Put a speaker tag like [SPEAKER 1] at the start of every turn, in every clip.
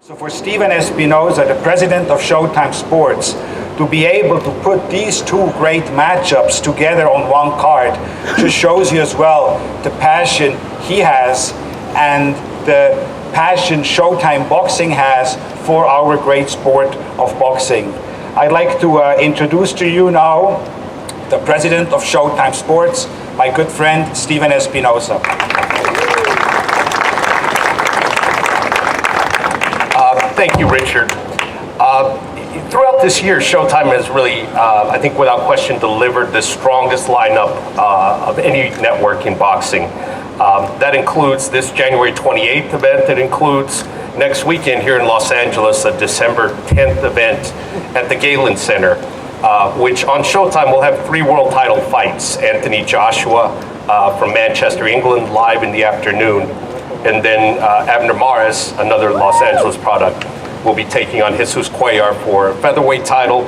[SPEAKER 1] So for Steven Espinosa, the president of Showtime Sports, to be able to put these two great matchups together on one card just shows you as well the passion he has and the passion Showtime Boxing has for our great sport of boxing. I'd like to introduce to you now the president of Showtime Sports, my good friend Steven Espinosa.
[SPEAKER 2] Thank you, Richard. Throughout this year, Showtime has really, I think without question, delivered the strongest lineup of any network in boxing. That includes this January 28th event. That includes next weekend here in Los Angeles, a December 10th event at the Galen Center, which on Showtime will have 3 world title fights. Anthony Joshua from Manchester, England, live in the afternoon. And then Abner Mares, another Los Angeles product, will be taking on Jesus Cuellar for a featherweight title,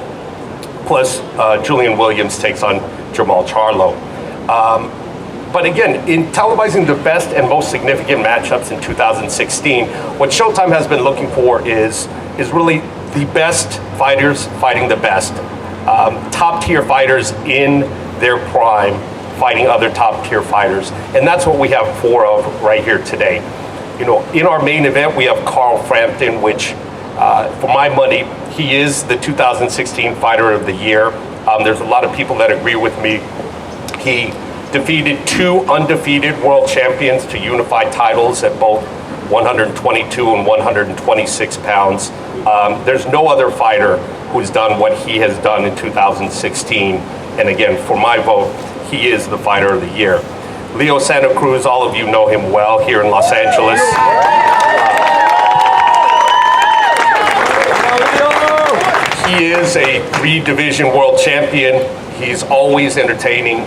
[SPEAKER 2] plus Julian Williams takes on Jamal Charlo. But again, in televising the best and most significant matchups in 2016, what Showtime has been looking for is really the best fighters fighting the best. Top-tier fighters in their prime fighting other top-tier fighters. And that's what we have 4 of right here today. You know, in our main event, we have Carl Frampton, which, for my money, he is the 2016 Fighter of the Year. There's a lot of people that agree with me. He defeated 2 undefeated world champions to unified titles at both 122 and 126 pounds. There's no other fighter who's done what he has done in 2016. And again, for my vote, he is the Fighter of the Year. Leo Santa Cruz, all of you know him well here in Los Angeles. He is a 3-division world champion. He's always entertaining.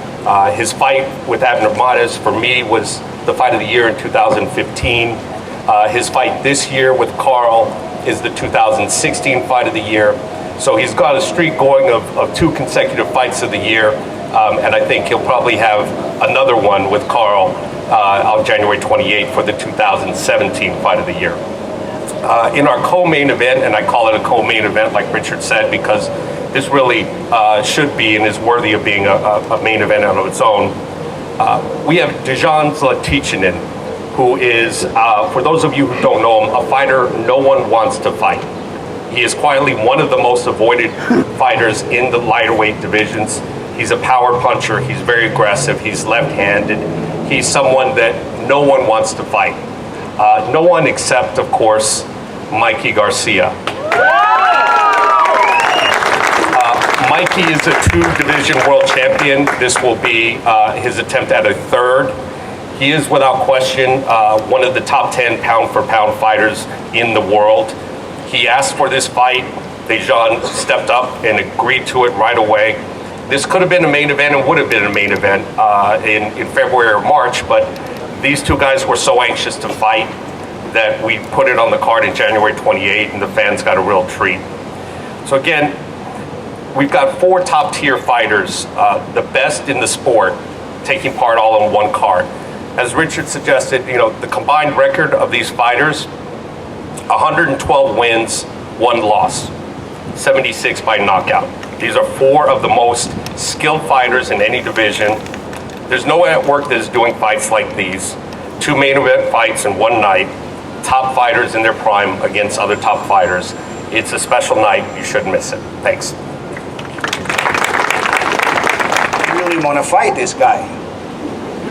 [SPEAKER 2] His fight with Abner Mares, for me, was the Fight of the Year in 2015. His fight this year with Carl is the 2016 Fight of the Year. So he's got a streak going of 2 consecutive Fights of the Year. And I think he'll probably have another one with Carl on January 28th for the 2017 Fight of the Year. In our co-main event, and I call it a co-main event like Richard said, because this really should be and is worthy of being a main event on its own. We have Dejan Zlaticanin, who is, for those of you who don't know him, a fighter no one wants to fight. He is quietly one of the most avoided fighters in the lighter weight divisions. He's a power puncher, he's very aggressive, he's left-handed. He's someone that no one wants to fight. No one except, of course, Mikey Garcia. Mikey is a 2-division world champion. This will be his attempt at a 3rd. He is, without question, one of the top 10 pound-for-pound fighters in the world. He asked for this fight. Dejan stepped up and agreed to it right away. This could have been a main event and would have been a main event in February or March, but these 2 guys were so anxious to fight that we put it on the card in January 28th, and the fans got a real treat. So again, we've got 4 top-tier fighters, the best in the sport, taking part all on one card. As Richard suggested, you know, the combined record of these fighters, 112 wins, 1 loss, 76 by knockout. These are 4 of the most skilled fighters in any division. There's no network that is doing fights like these. 2 main event fights in one night, top fighters in their prime against other top fighters. It's a special night, you shouldn't miss it. Thanks.
[SPEAKER 1] I really want to fight this guy.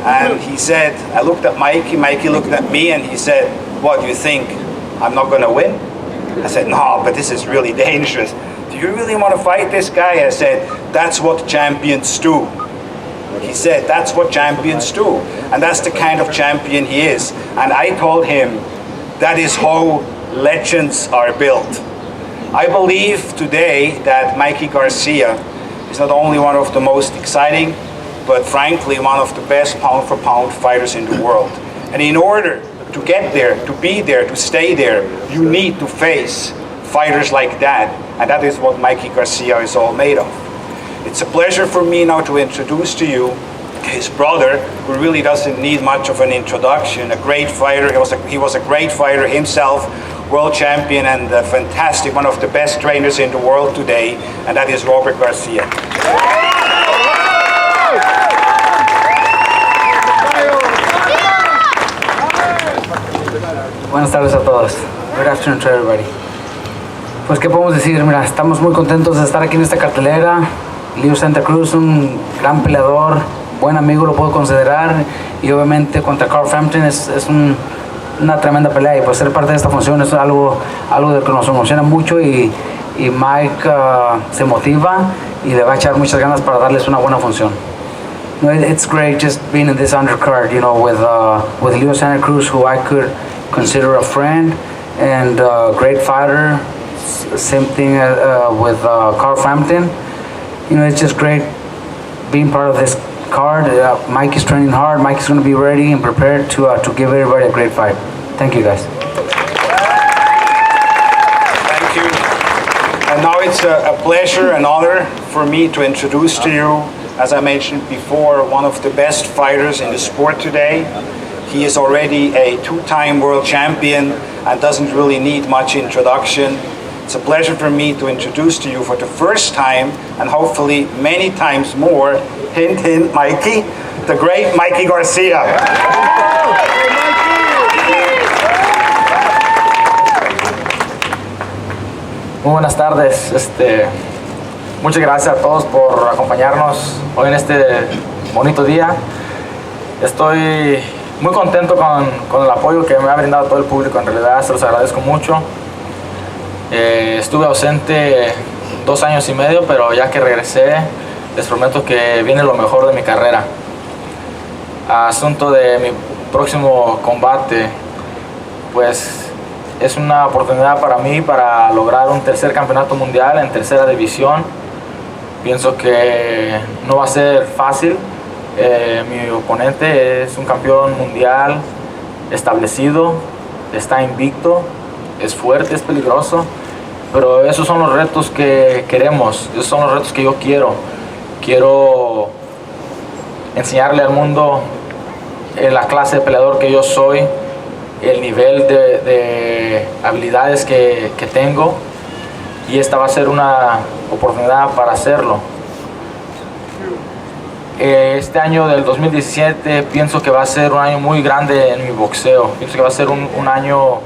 [SPEAKER 1] And he said, I looked at Mikey looked at me, and he said, what, do you think I'm not going to win? I said, no, but this is really dangerous. Do you really want to fight this guy? I said, that's what champions do. He said, that's what champions do. And that's the kind of champion he is. And I told him, that is how legends are built. I believe today that Mikey Garcia is not only one of the most exciting, but frankly, one of the best pound-for-pound fighters in the world. And in order to get there, to be there, to stay there, you need to face fighters like that, and that is what Mikey Garcia is all made of. It's a pleasure for me now to introduce to you his brother, who really doesn't need much of an introduction, a great fighter. He was a great fighter himself, world champion and a fantastic, one of the best trainers in the world today, and that is Robert Garcia.
[SPEAKER 3] Buenas tardes a todos. Good afternoon to everybody. Pues qué podemos decir, mira, estamos muy contentos de estar aquí en esta cartelera. Leo Santa Cruz, un gran peleador, buen amigo lo puedo considerar, y obviamente contra Frampton es una tremenda pelea, y pues ser parte de esta función es algo de que nos emociona mucho, y Mike se motiva y le va a echar muchas ganas para darles una buena función. It's great just being in this undercard, you know, with Leo Santa Cruz, who I could consider a friend and a great fighter. Same thing with Frampton. You know, it's just great being part of this card. Mike is training hard. Mike is going to be ready and prepared to give everybody a great fight. Thank you, guys.
[SPEAKER 1] Thank you. And now it's a pleasure and honor for me to introduce to you, as I mentioned before, one of the best fighters in the sport today. He is already a two-time world champion and doesn't really need much introduction. It's a pleasure for me to introduce to you for the first time, and hopefully many times more, hint hint, Mikey, the great Mikey Garcia.
[SPEAKER 4] Muy buenas tardes. Muchas gracias a todos por acompañarnos hoy en este bonito día. Estoy muy contento con el apoyo que me ha brindado todo el público. En realidad se los agradezco mucho. Estuve ausente 2 años y medio, pero ya que regresé, les prometo que viene lo mejor de mi carrera. Asunto de mi próximo combate, pues es una oportunidad para mí para lograr un tercer campeonato mundial en tercera división. Pienso que no va a ser fácil. Mi oponente es un campeón mundial establecido, está invicto, es fuerte, es peligroso, pero esos son los retos que queremos, esos son los retos que yo quiero. Quiero enseñarle al mundo la clase de peleador que yo soy, el nivel de habilidades que tengo, y esta va a ser una oportunidad para hacerlo. Este año del 2017 pienso que va a ser un año muy grande en mi boxeo. Pienso que va a ser un año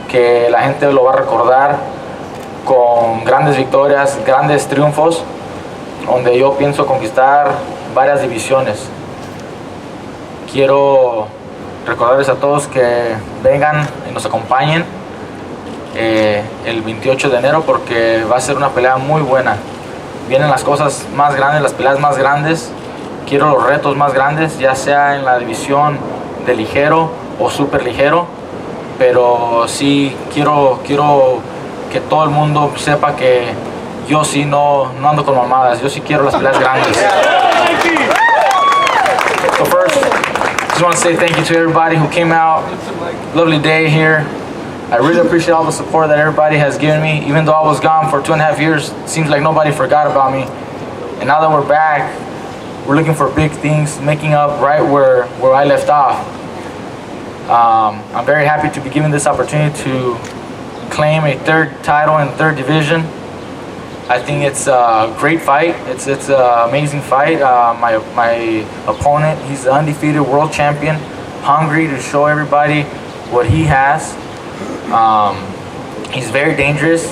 [SPEAKER 4] que la gente lo va a recordar con grandes victorias, grandes triunfos, donde yo pienso conquistar varias divisiones. Quiero recordarles a todos que vengan y nos acompañen el 28 de enero, porque va a ser una pelea muy buena. Vienen las cosas más grandes, las peleas más grandes. Quiero los retos más grandes, ya sea en la división de ligero o súper ligero, pero sí quiero que todo el mundo sepa que yo sí no ando con mamadas, yo sí quiero las peleas grandes. So first, just want to say thank you to everybody who came out. Lovely day here. I really appreciate all the support that everybody has given me. Even though I was gone for 2.5 years, it seems like nobody forgot about me. And now that we're back, we're looking for big things, making up right where I left off. I'm very happy to be given this opportunity to claim a third title in third division. I think it's a great fight. It's an amazing fight. My opponent, he's the undefeated world champion, hungry to show everybody what he has. He's very dangerous.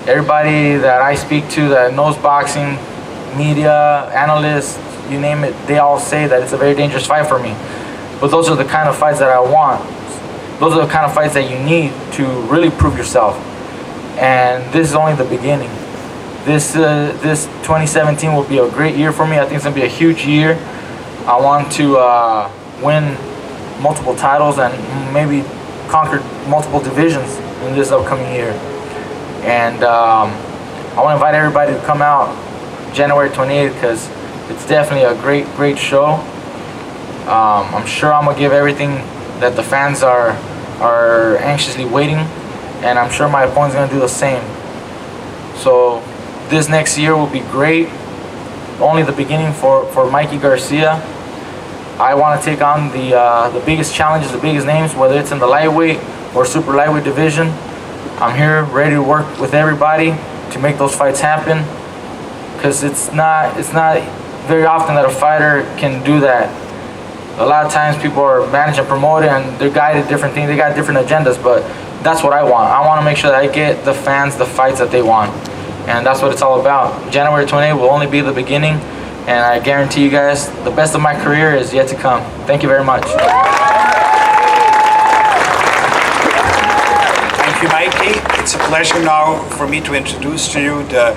[SPEAKER 4] Everybody that I speak to that knows boxing, media, analysts, you name it, they all say that it's a very dangerous fight for me. But those are the kind of fights that I want. Those are the kind of fights that you need to really prove yourself. And this is only the beginning. This 2017 will be a great year for me. I think it's going to be a huge year. I want to win multiple titles and maybe conquer multiple divisions in this upcoming year. And I want to invite everybody to come out January 28th, because it's definitely a great show. I'm sure I'm gonna give everything that the fans are anxiously waiting, and I'm sure my opponent's gonna do the same. So this next year will be great. Only the beginning for Mikey Garcia. I want to take on the biggest challenges, the biggest names, whether it's in the lightweight or super lightweight division. I'm here ready to work with everybody to make those fights happen. Because it's not very often that a fighter can do that. A lot of times people are managing and promoting and they're guided different things, they got different agendas, but that's what I want. I want to make sure that I get the fans the fights that they want. And that's what it's all about. January 28th will only be the beginning, and I guarantee you guys the best of my career is yet to come. Thank you very much.
[SPEAKER 1] Thank you, Mikey. It's a pleasure now for me to introduce to you the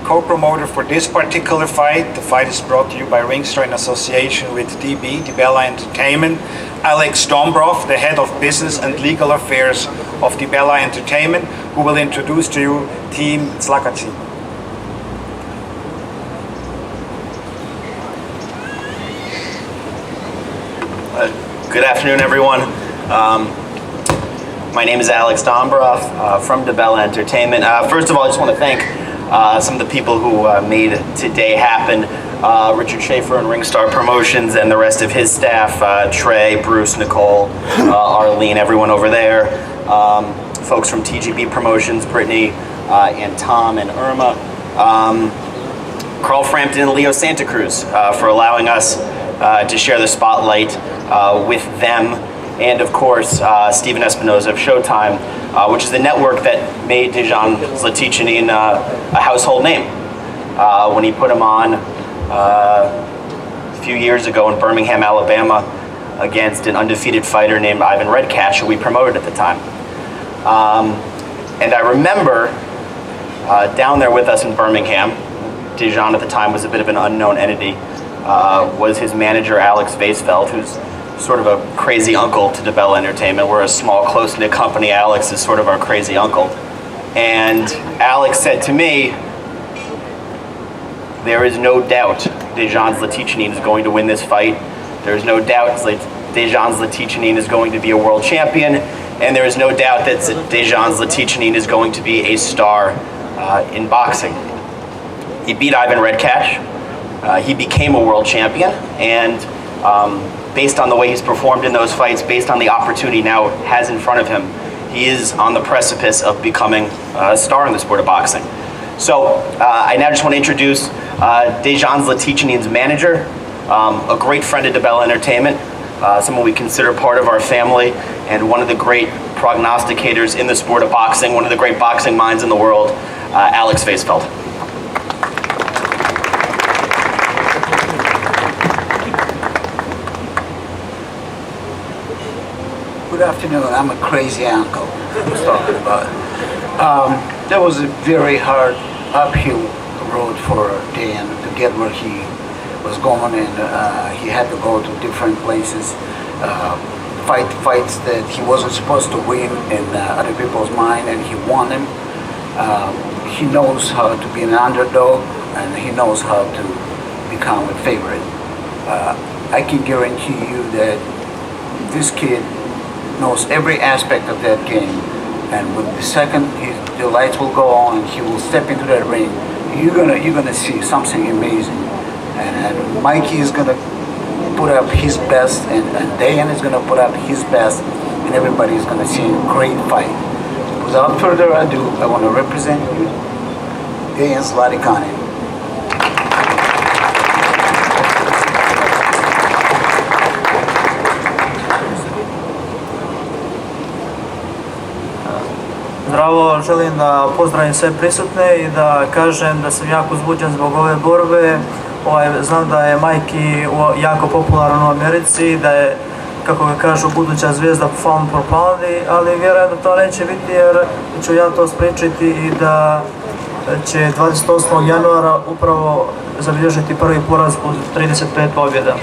[SPEAKER 1] co-promoter for this particular fight. The fight is brought to you by Ringstar in association with DB, Dibella Entertainment. Alex Dombrov, the head of business and legal affairs of Dibella Entertainment, who will introduce to you Team Zlakaci.
[SPEAKER 5] Good afternoon, everyone. My name is Alex Dombrov from Dibella Entertainment. First of all, I just want to thank some of the people who made today happen. Richard Schaefer and Ringstar Promotions and the rest of his staff, Trey, Bruce, Nicole, Arlene, everyone over there. Folks from TGB Promotions, Brittany and Tom and Irma. Carl Frampton and Leo Santa Cruz for allowing us to share the spotlight with them. And of course, Steven Espinoza of Showtime, which is the network that made Dejan Zlaticanin a household name. When he put him on a few years ago in Birmingham, Alabama, against an undefeated fighter named Ivan Redcash, who we promoted at the time. And I remember down there with us in Birmingham, Dejan at the time was a bit of an unknown entity, was his manager, Alex Vasefeld, who's sort of a crazy uncle to Dibella Entertainment. We're a small, close-knit company. Alex is sort of our crazy uncle. And Alex said to me, there is no doubt Dejan Zlaticanin is going to win this fight. There is no doubt Dejan Zlaticanin is going to be a world champion. And there is no doubt that Dejan Zlaticanin is going to be a star in boxing. He beat Ivan Redcash. He became a world champion. And based on the way he's performed in those fights, based on the opportunity now has in front of him, he is on the precipice of becoming a star in the sport of boxing. So I now just want to introduce Dejan Zlaticanin's manager, a great friend of Dibella Entertainment, someone we consider part of our family, and one of the great prognosticators in the sport of boxing, one of the great boxing minds in the world, Alex Vasefeld.
[SPEAKER 6] Good afternoon. I'm a crazy uncle I was talking about. That was a very hard uphill road for Dan to get where he was going, and he had to go to different places, fight fights that he wasn't supposed to win in other people's mind, and he won them. He knows how to be an underdog, and he knows how to become a favorite. I can guarantee you that this kid knows every aspect of that game, and with the second the lights will go on and he will step into that ring, you're gonna see something amazing. And Mikey is gonna put up his best, and Dan is gonna put up his best, and everybody is gonna see a great fight. Without further ado, I want to represent you, Dan Zlaticanin.
[SPEAKER 7] Zdravo, želim da pozdravim sve prisutne i da kažem da sam jako uzbuđen zbog ove borbe. Znam da je Mikey jako popularan u Americi, da je, kako ga kažu, buduća zvijezda pound for pound, ali vjerujem da to neće biti jer ću ja to spriječiti i da će 28. januara upravo zabilježiti prvi poraz od 35 pobjeda.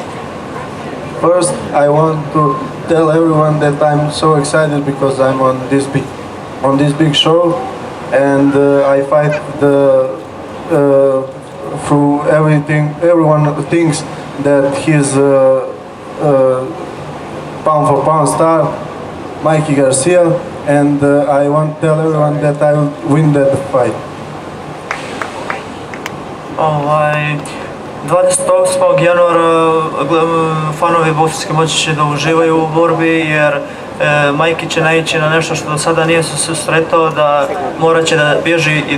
[SPEAKER 8] First, I want to tell everyone that I'm so excited because I'm on this big show, and I fight through everything. Everyone thinks that he's pound for pound star, Mikey Garcia, and I want to tell everyone that I will win that fight.
[SPEAKER 7] 28. januara fanovi boksarske moći će da uživaju u borbi jer Majki će naići na nešto što do sada nije se susretao, da morat će da bježi i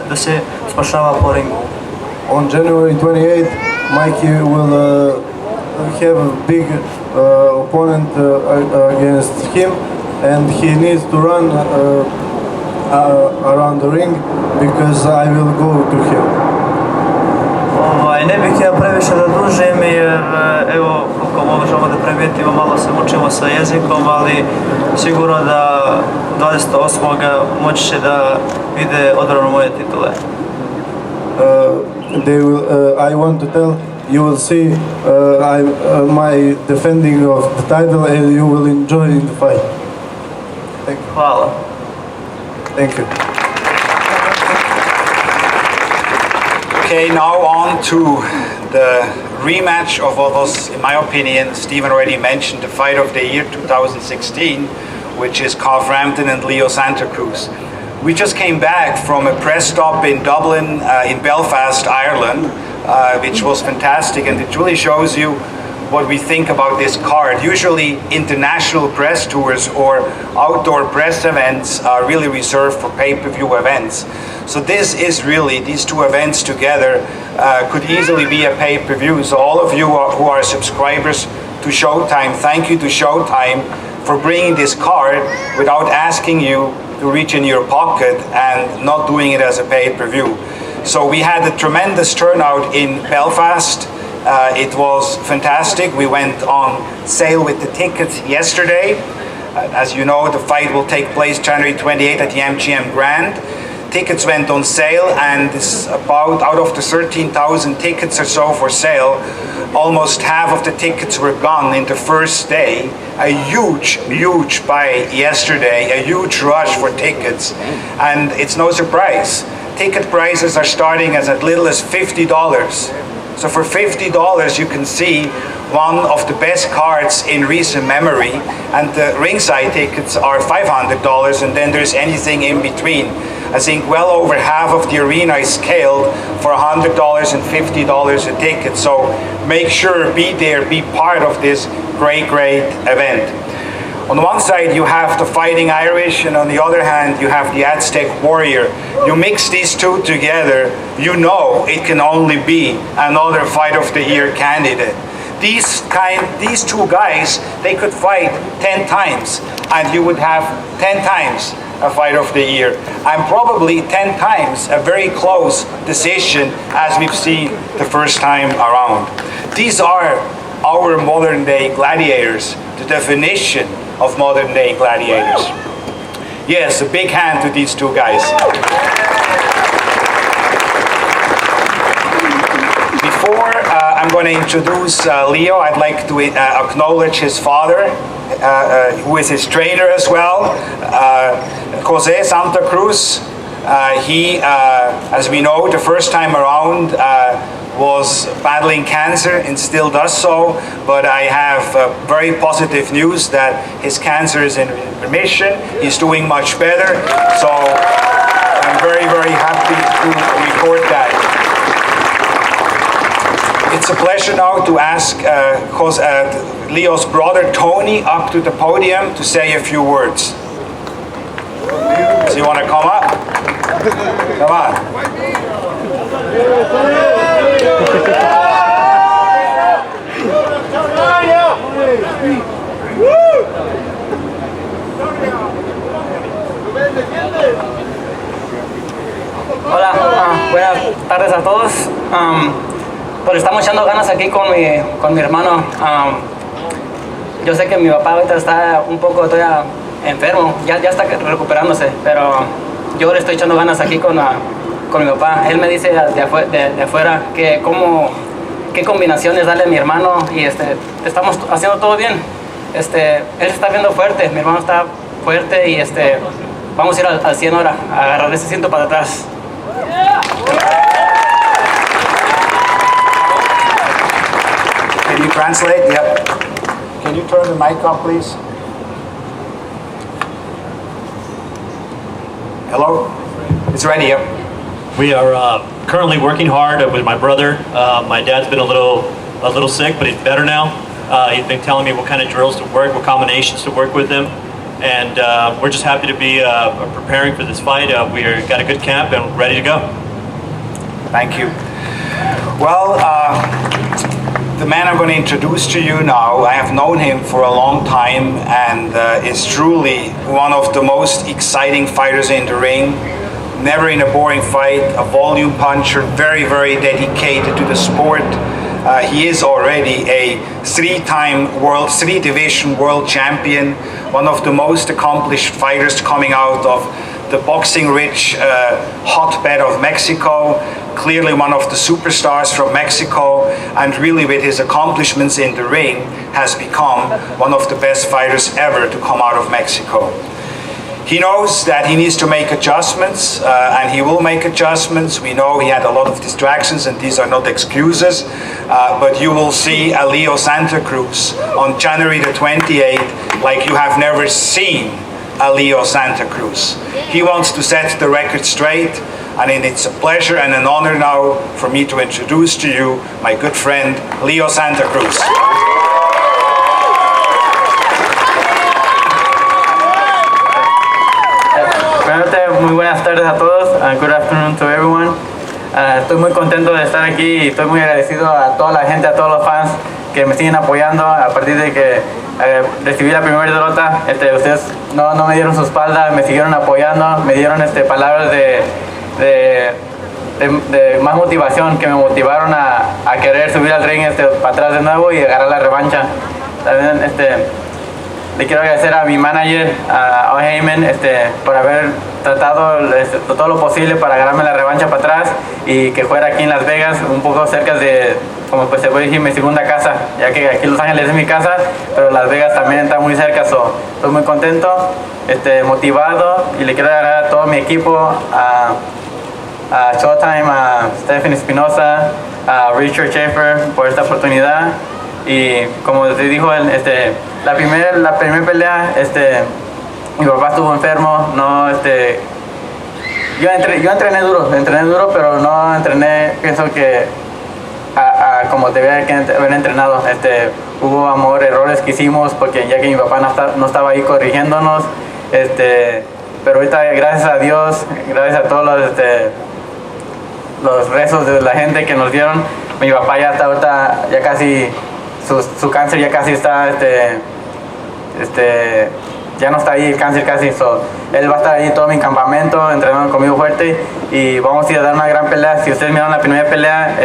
[SPEAKER 7] da se spašava po ringu.
[SPEAKER 8] On January 28th, Mikey will have a big opponent against him, and he needs to run around the ring because I will go to him.
[SPEAKER 7] Ne bih ja previše da dužim jer evo koliko možemo da primijetimo malo se mučimo sa jezikom, ali sigurno da 28. moći će da vide odbranu moje titule.
[SPEAKER 8] I want to tell you will see my defending of the title and you will enjoy in the fight. Thank you.
[SPEAKER 7] Hvala.
[SPEAKER 8] Thank you.
[SPEAKER 1] Okay, now on to the rematch of what was, in my opinion, Stephen already mentioned, the fight of the year 2016, which is Frampton and Leo Santa Cruz. We just came back from a press stop in Dublin, in Belfast, Ireland, which was fantastic, and it really shows you what we think about this card. Usually international press tours or outdoor press events are really reserved for pay-per-view events. So this is really, these two events together could easily be a pay-per-view. So all of you who are subscribers to Showtime, thank you to Showtime for bringing this card without asking you to reach in your pocket and not doing it as a pay-per-view. So we had a tremendous turnout in Belfast. It was fantastic. We went on sale with the tickets yesterday. As you know, the fight will take place January 28th at the MGM Grand. Tickets went on sale, and this about out of the 13,000 tickets or so for sale, almost half of the tickets were gone in the first day. A huge buy yesterday, a huge rush for tickets, and it's no surprise. Ticket prices are starting as little as $50. So for $50 you can see one of the best cards in recent memory, and the ringside tickets are $500, and then there's anything in between. I think well over half of the arena is scaled for $100 and $50 a ticket. So make sure, be there, be part of this great event. On one side you have the Fighting Irish, and on the other hand you have the Aztec Warrior. You mix these two together, you know it can only be another Fight of the Year candidate. These two guys, they could fight 10 times and you would have 10 times a Fight of the Year, and probably 10 times a very close decision as we've seen the first time around. These are our modern day gladiators, the definition of modern day gladiators. Yes, a big hand to these two guys. Before I'm going to introduce Leo, I'd like to acknowledge his father, who is his trainer as well, Jose Santa Cruz. He, as we know, the first time around was battling cancer and still does so, but I have very positive news that his cancer is in remission. He's doing much better, so I'm very happy to report that. It's a pleasure now to ask Leo's brother Tony up to the podium to say a few words. So you want to come up? Come on.
[SPEAKER 9] Hola, buenas tardes a todos. Pues estamos echando ganas aquí con mi hermano. Yo sé que mi papá ahorita está un poco todavía enfermo, ya está recuperándose, pero yo le estoy echando ganas aquí con mi papá. Él me dice de afuera que qué combinaciones darle a mi hermano, y estamos haciendo todo bien. Él se está viendo fuerte, mi hermano está fuerte, y vamos a ir al 100 ahora, a agarrar ese cinto para atrás.
[SPEAKER 1] Can you translate? Yep. Can you turn the mic on, please? Hello? It's ready, yep.
[SPEAKER 10] We are currently working hard with my brother. My dad's been a little sick, but he's better now. He's been telling me what kind of drills to work, what combinations to work with him. And we're just happy to be preparing for this fight. We've got a good camp and ready to go.
[SPEAKER 1] Thank you. Well, the man I'm going to introduce to you now, I have known him for a long time and is truly one of the most exciting fighters in the ring. Never in a boring fight, a volume puncher, very, very dedicated to the sport. He is already a three-division world champion, one of the most accomplished fighters coming out of the boxing-rich hotbed of Mexico, clearly one of the superstars from Mexico, and really with his accomplishments in the ring has become one of the best fighters ever to come out of Mexico. He knows that he needs to make adjustments, and he will make adjustments. We know he had a lot of distractions, and these are not excuses, but you will see a Leo Santa Cruz on January the 28th like you have never seen a Leo Santa Cruz. He wants to set the record straight, and it's a pleasure and an honor now for me to introduce to you my good friend Leo Santa Cruz.
[SPEAKER 9] Muy buenas tardes a todos. Good afternoon to everyone. Estoy muy contento de estar aquí y estoy muy agradecido a toda la gente, a todos los fans que me siguen apoyando a partir de que recibí la primera derrota. Ustedes no me dieron su espalda, me siguieron apoyando, me dieron palabras de más motivación que me motivaron a querer subir al ring para atrás de nuevo y agarrar la revancha. También le quiero agradecer a mi manager, a Heyman, por haber tratado todo lo posible para agarrarme la revancha para atrás y que fuera aquí en Las Vegas, un poco cerca de, como pues se puede decir, mi segunda casa, ya que aquí Los Ángeles es mi casa, pero Las Vegas también está muy cerca, estoy muy contento, motivado, y le quiero agradecer a todo mi equipo, a Showtime, a Stephanie Espinosa, a Richard Schaefer por esta oportunidad. Y como te dijo, la primera pelea, mi papá estuvo enfermo, yo entrené duro, pero no entrené, pienso que como debía haber entrenado. Hubo errores que hicimos, porque ya que mi papá no estaba ahí corrigiéndonos, pero ahorita gracias a Dios, gracias a todos los rezos de la gente que nos dieron, mi papá ya está ahorita, ya casi, su cáncer ya casi está, ya no está ahí el cáncer casi, él va a estar ahí todo mi campamento entrenando conmigo fuerte y vamos a ir a dar una gran pelea. Si ustedes miraron la primera pelea,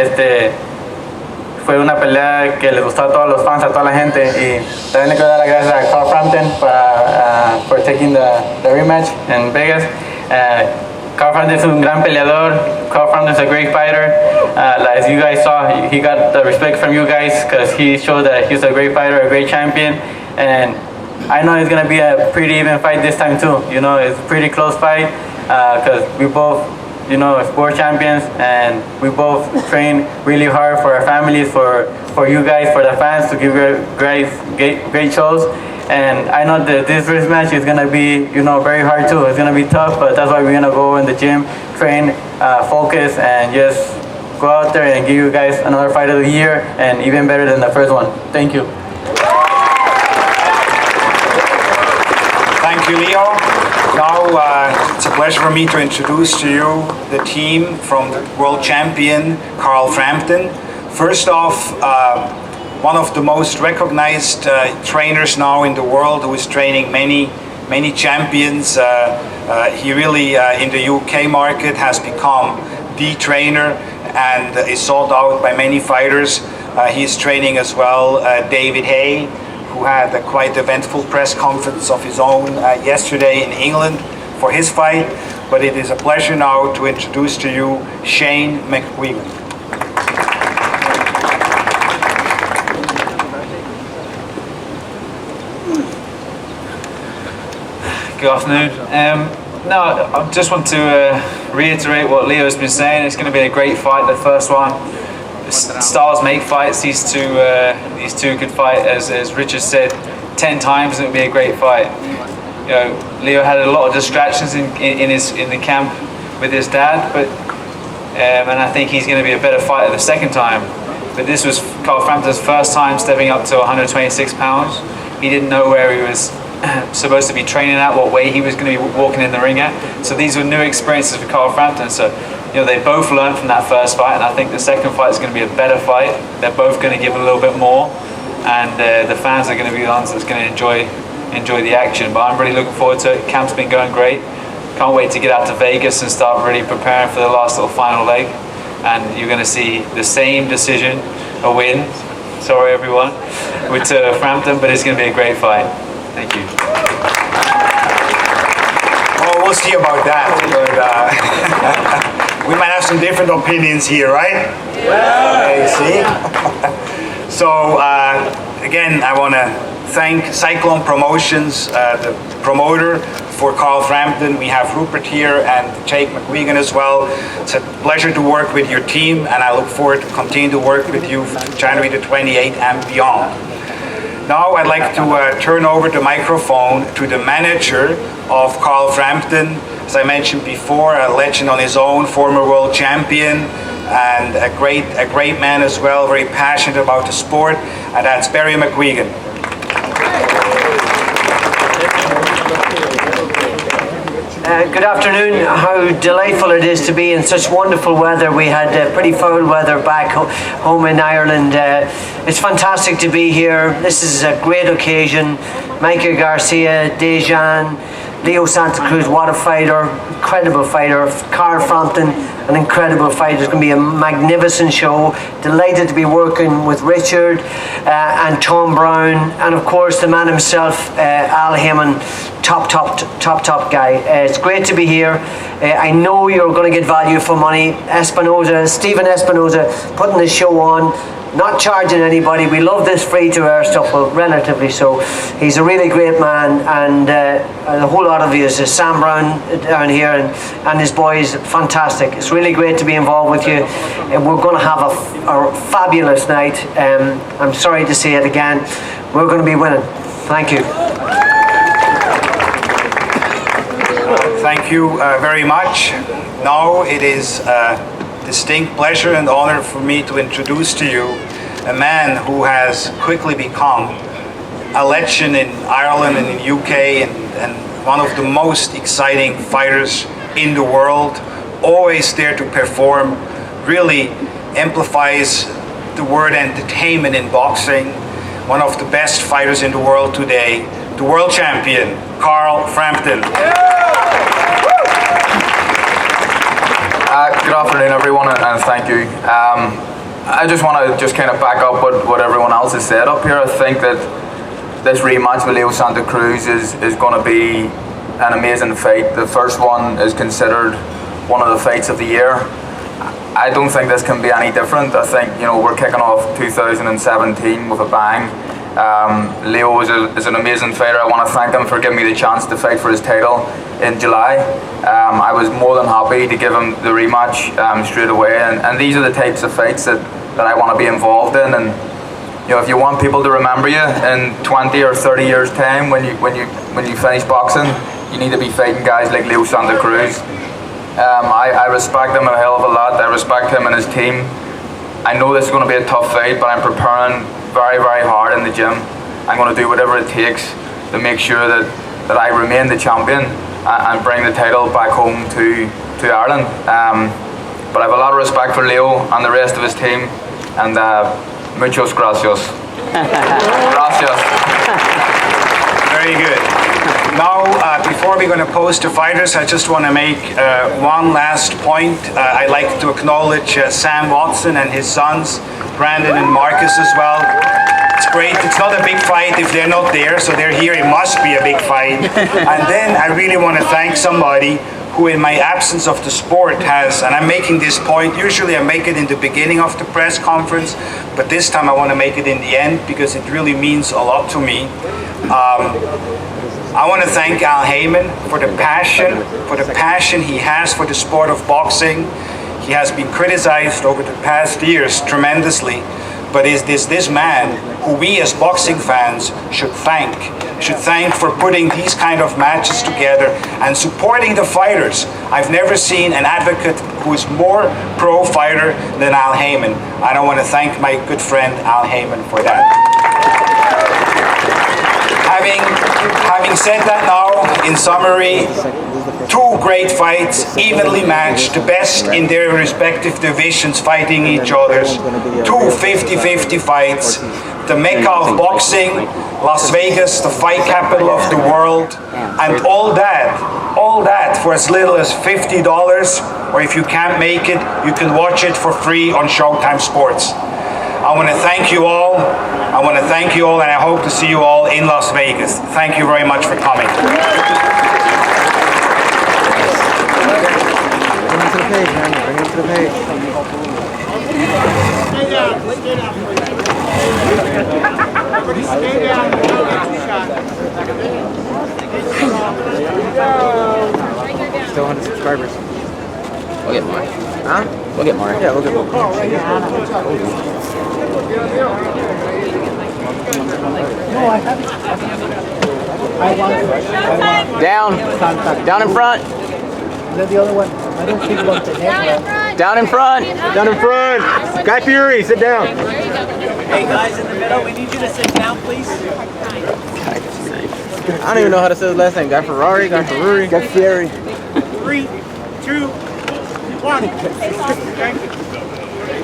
[SPEAKER 9] fue una pelea que les gustó a todos los fans, a toda la gente, y también le quiero dar las gracias a Carl Frampton por taking the rematch in Vegas. Carl Frampton es un gran peleador. Carl Frampton is a great fighter. As you guys saw, he got the respect from you guys because he showed that he's a great fighter, a great champion. And I know it's going to be a pretty even fight this time too. You know, it's a pretty close fight because we both, sport champions, and we both train really hard for our families, for you guys, for the fans, to give great shows. And I know that this first match is going to be, very hard too. It's going to be tough, but that's why we're going to go in the gym, train, focus, and just go out there and give you guys another fight of the year, and even better than the first one. Thank you.
[SPEAKER 1] Thank you, Leo. Now, it's a pleasure for me to introduce to you the team from the world champion, Carl Frampton. First off, one of the most recognized trainers now in the world, who is training many champions. He really, in the UK market, has become the trainer and is sought out by many fighters. He is training as well David Hay, who had a quite eventful press conference of his own yesterday in England for his fight. But it is a pleasure now to introduce to you Shane McGuigan.
[SPEAKER 11] Good afternoon. I just want to reiterate what Leo has been saying. It's going to be a great fight, the first one. Stars make fights. These two could fight, as Richard said, 10 times, and it would be a great fight. Leo had a lot of distractions in the camp with his dad, and I think he's going to be a better fighter the second time. but this was Carl Frampton's first time stepping up to 126 pounds. He didn't know where he was supposed to be training at, what weight he was going to be walking in the ring at. So these were new experiences for Carl Frampton. So, they both learned from that first fight, and I think the second fight is going to be a better fight. They're both going to give a little bit more, and the fans are going to be the ones that's going to enjoy the action. But I'm really looking forward to it. Camp's been going great. Can't wait to get out to Vegas and start really preparing for the last little final leg. And you're going to see the same decision, a win. Sorry, everyone, with Frampton, but it's going to be a great fight. Thank you.
[SPEAKER 1] Well, we'll see about that. But, we might have some different opinions here, right? Yeah. See? So, again, I want to thank Cyclone Promotions, the promoter for Carl Frampton. We have Rupert here and Jake McGuigan as well. It's a pleasure to work with your team, and I look forward to continue to work with you January the 28th and beyond. Now I'd like to turn over the microphone to the manager of Carl Frampton. As I mentioned before, a legend on his own, former world champion, and a great man as well, very passionate about the sport, and that's Barry McGuigan.
[SPEAKER 12] Good afternoon. How delightful it is to be in such wonderful weather. We had pretty foul weather back home in Ireland. It's fantastic to be here. This is a great occasion. Michael Garcia, Dejan, Leo Santa Cruz, what a fighter, incredible fighter. Carl Frampton, an incredible fighter. It's going to be a magnificent show. Delighted to be working with Richard and Tom Brown, and of course the man himself, Al Heyman. Top guy. It's great to be here. I know you're going to get value for money. Stephen Espinoza, putting this show on, not charging anybody. We love this free-to-air stuff, well, relatively so. He's a really great man, and a whole lot of you. Sam Brown down here and his boys, fantastic. It's really great to be involved with you, and we're going to have a fabulous night. I'm sorry to say it again. We're going to be winning. Thank you.
[SPEAKER 1] Thank you very much. Now it is a distinct pleasure and honor for me to introduce to you a man who has quickly become a legend in Ireland and in the UK, and one of the most exciting fighters in the world, always there to perform, really amplifies the word entertainment in boxing, one of the best fighters in the world today, the world champion, Carl Frampton.
[SPEAKER 13] Good afternoon, everyone, and thank you. I just want to kind of back up what everyone else has said up here. I think that this rematch with Leo Santa Cruz is going to be an amazing fight. The first one is considered one of the fights of the year. I don't think this can be any different. I think we're kicking off 2017 with a bang. Leo is an amazing fighter. I want to thank him for giving me the chance to fight for his title in July. I was more than happy to give him the rematch straight away, and these are the types of fights that I want to be involved in. And if you want people to remember you in 20 or 30 years time when you finish boxing, you need to be fighting guys like Leo Santa Cruz. I respect him a hell of a lot. I respect him and his team. I know this is going to be a tough fight, but I'm preparing very, very hard in the gym. I'm going to do whatever it takes to make sure that I remain the champion and bring the title back home to Ireland. But I have a lot of respect for Leo and the rest of his team, and muchos gracias. Gracias.
[SPEAKER 1] Very good. Now, before we're going to pose to fighters, I just want to make one last point. I'd like to acknowledge Sam Watson and his sons, Brandon and Marcus as well. It's great. It's not a big fight if they're not there, so they're here. It must be a big fight. And then I really want to thank somebody who in my absence of the sport has, and I'm making this point, usually I make it in the beginning of the press conference, but this time I want to make it in the end because it really means a lot to me. I want to thank Al Heyman for the passion he has for the sport of boxing. He has been criticized over the past years tremendously, but is this man who we as boxing fans should thank for putting these kind of matches together and supporting the fighters. I've never seen an advocate who is more pro fighter than Al Heyman. I want to thank my good friend Al Heyman for that. Having said that now, in summary, two great fights, evenly matched, the best in their respective divisions fighting each other. Two 50-50 fights, the mecca of boxing, Las Vegas, the fight capital of the world, and all that for as little as $50, or if you can't make it, you can watch it for free on Showtime Sports. I want to thank you all. And I hope to see you all in Las Vegas. Thank you very much for coming.
[SPEAKER 14] Bring him to the page, man. Bring him to the page. Stay down. Still 100 subscribers. We'll get more. Huh? We'll get more. Yeah, we'll get more.
[SPEAKER 15] Down in front.
[SPEAKER 14] The other one. I don't think about the neck.
[SPEAKER 15] Down in front.
[SPEAKER 14] Down in front. Guy Fury, sit down.
[SPEAKER 7] Hey guys in the middle, we need you to sit down, please.
[SPEAKER 14] I don't even know how to say his last name. Guy Ferrari, Guy Ferrari, Guy Fieri.
[SPEAKER 7] 3, 2, 1.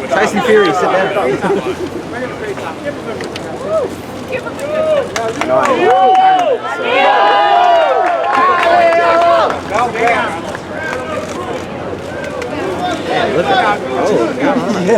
[SPEAKER 14] Tyson Fury, sit down. Look at that. Oh, yeah.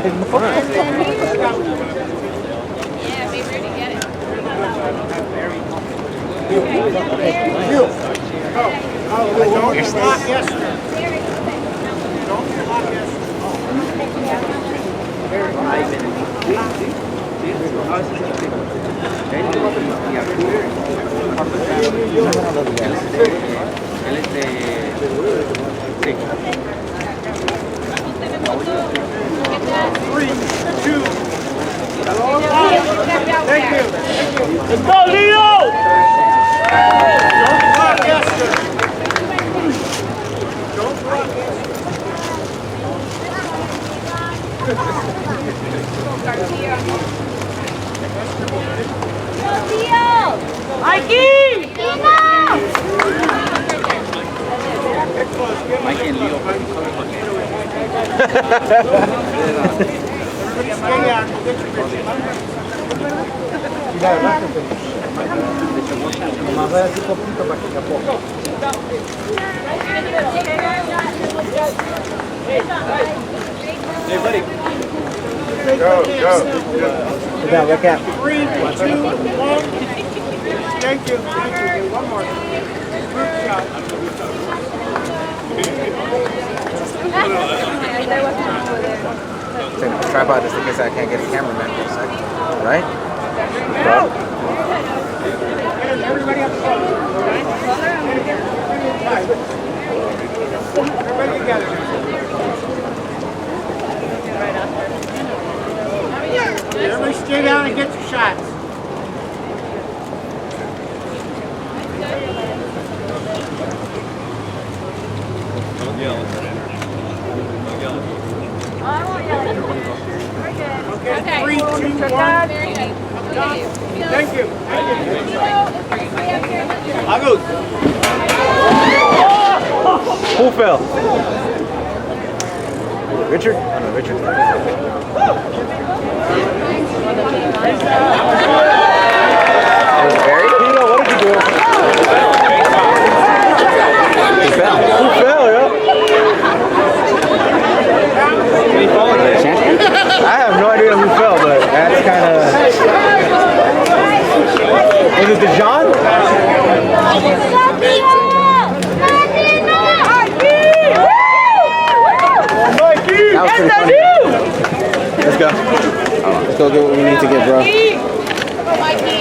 [SPEAKER 7] Thank you. Let's go, Leo!
[SPEAKER 14] Mikey and Leo.
[SPEAKER 7] Hey, buddy.
[SPEAKER 14] Go. Sit down, look out.
[SPEAKER 7] 3, 2, 1. Thank you. One more. Group shot.
[SPEAKER 14] Take the tripod just in case I can't get a cameraman for a second. Right?
[SPEAKER 7] Everybody up close. Everybody together. Everybody stay down and get your shots. Okay, 3, 2, 1. Thank you. Agus.
[SPEAKER 14] Who fell? Richard? Oh, no, Richard. Barry? Pino, what did you do? Who fell? Who fell, yo? Did he fall? I have no idea who fell, but that's kind of... Was it Dijon? That was pretty funny. Let's go. Let's go get what we need to get, bro.
[SPEAKER 7] Mikey.